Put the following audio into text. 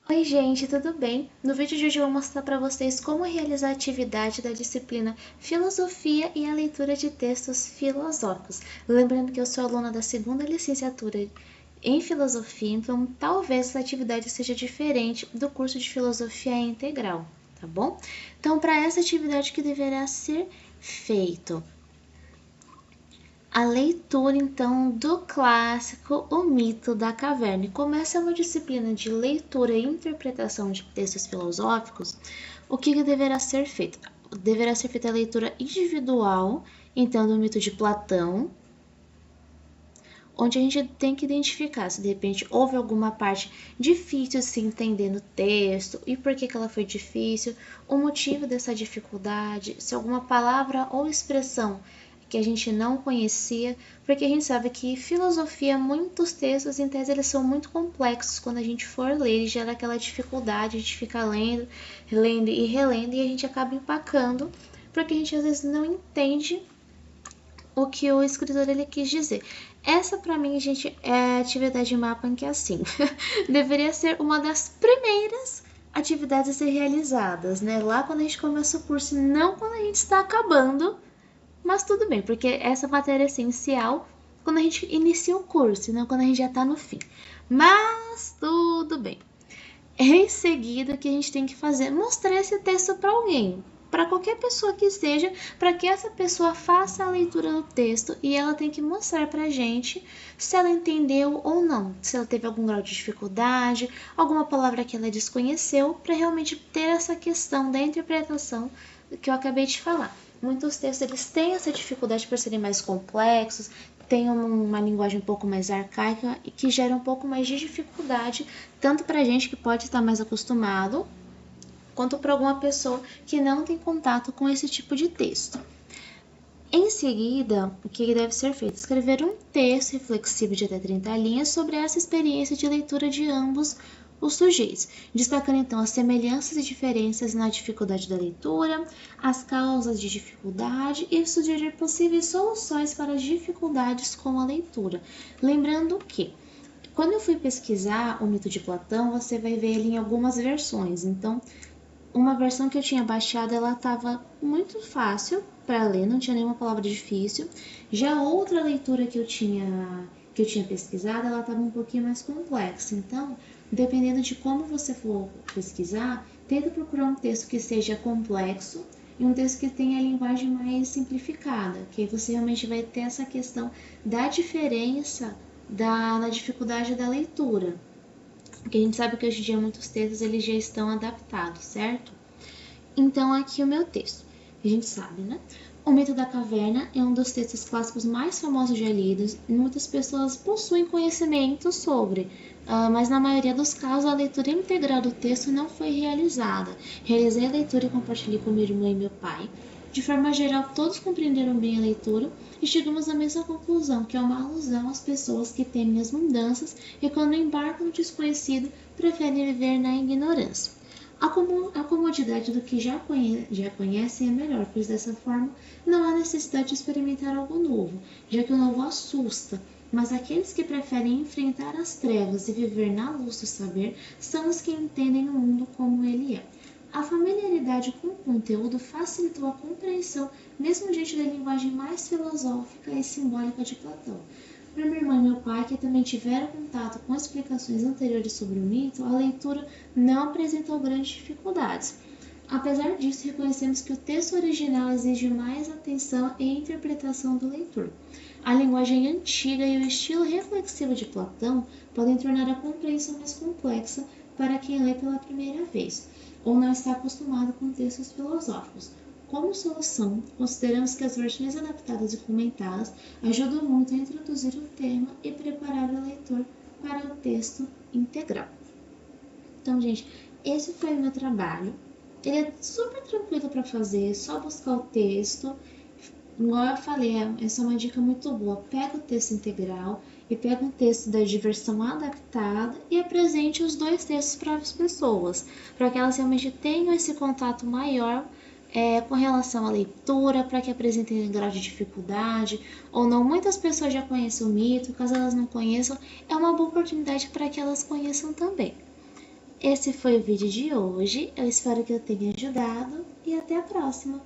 Oi gente, tudo bem? No vídeo de hoje eu vou mostrar para vocês como realizar a atividade da disciplina Filosofia e a leitura de textos filosóficos. Lembrando que eu sou aluna da segunda licenciatura em Filosofia, então talvez essa atividade seja diferente do curso de Filosofia Integral, tá bom? Então, para essa atividade que deverá ser feito a leitura, então, do clássico O Mito da Caverna. E como essa é uma disciplina de leitura e interpretação de textos filosóficos, o que deverá ser feito? Deverá ser feita a leitura individual, então, do mito de Platão, onde a gente tem que identificar se de repente houve alguma parte difícil de se entender no texto e por que ela foi difícil, o motivo dessa dificuldade, se alguma palavra ou expressão que a gente não conhecia, porque a gente sabe que filosofia, muitos textos em tese eles são muito complexos quando a gente for ler e gera aquela dificuldade de ficar lendo, lendo e relendo e a gente acaba empacando, porque a gente às vezes não entende o que o escritor ele quis dizer. Essa para mim, gente, é a atividade mapa em que assim, deveria ser uma das primeiras atividades a ser realizadas, né? Lá quando a gente começa o curso, não quando a gente está acabando, mas tudo bem, porque essa matéria é essencial quando a gente inicia o curso, e não quando a gente já está no fim. Mas tudo bem. Em seguida, o que a gente tem que fazer? Mostrar esse texto para alguém, para qualquer pessoa que seja, para que essa pessoa faça a leitura do texto e ela tem que mostrar para a gente se ela entendeu ou não, se ela teve algum grau de dificuldade, alguma palavra que ela desconheceu, para realmente ter essa questão da interpretação que eu acabei de falar. Muitos textos eles têm essa dificuldade por serem mais complexos, tem uma linguagem um pouco mais arcaica e que gera um pouco mais de dificuldade, tanto para a gente que pode estar mais acostumado, quanto para alguma pessoa que não tem contato com esse tipo de texto. Em seguida, o que deve ser feito? Escrever um texto reflexivo de até 30 linhas sobre essa experiência de leitura de ambos os sujeitos, destacando então as semelhanças e diferenças na dificuldade da leitura, as causas de dificuldade e sugerir possíveis soluções para as dificuldades com a leitura. Lembrando que, quando eu fui pesquisar o mito de Platão, você vai ver ele em algumas versões. Então, uma versão que eu tinha baixado, ela estava muito fácil para ler, não tinha nenhuma palavra difícil. Já outra leitura que eu tinha pesquisado, ela estava um pouquinho mais complexa. Então, dependendo de como você for pesquisar, tenta procurar um texto que seja complexo e um texto que tenha a linguagem mais simplificada, que aí você realmente vai ter essa questão da diferença na dificuldade da leitura. Porque a gente sabe que hoje em dia muitos textos eles já estão adaptados, certo? Então aqui o meu texto. A gente sabe, né? O Mito da Caverna é um dos textos clássicos mais famosos já lidos e muitas pessoas possuem conhecimento sobre, mas na maioria dos casos a leitura integral do texto não foi realizada. Realizei a leitura e compartilhei com minha irmã e meu pai. De forma geral, todos compreenderam bem a leitura e chegamos à mesma conclusão, que é uma alusão às pessoas que temem as mudanças e quando embarcam no desconhecido, preferem viver na ignorância. A comodidade do que já conhecem é melhor, pois dessa forma não há necessidade de experimentar algo novo, já que o novo assusta. Mas aqueles que preferem enfrentar as trevas e viver na luz do saber são os que entendem o mundo como ele é. A familiaridade com o conteúdo facilitou a compreensão, mesmo diante da linguagem mais filosófica e simbólica de Platão. Para minha irmã e meu pai, que também tiveram contato com explicações anteriores sobre o mito, a leitura não apresentou grandes dificuldades. Apesar disso, reconhecemos que o texto original exige mais atenção e interpretação do leitor. A linguagem antiga e o estilo reflexivo de Platão podem tornar a compreensão mais complexa para quem lê pela primeira vez, ou não está acostumado com textos filosóficos. Como solução, consideramos que as versões adaptadas e comentadas ajudam muito a introduzir o tema e preparar o leitor para o texto integral. Então, gente, esse foi o meu trabalho. Ele é super tranquilo para fazer, só buscar o texto. Igual eu falei, essa é uma dica muito boa. Pega o texto integral e pega um texto da versão adaptada e apresente os dois textos para as pessoas, para que elas realmente tenham esse contato maior com relação à leitura, para que apresentem grau de dificuldade ou não. Muitas pessoas já conhecem o mito, caso elas não conheçam, é uma boa oportunidade para que elas conheçam também. Esse foi o vídeo de hoje. Eu espero que eu tenha ajudado e até a próxima!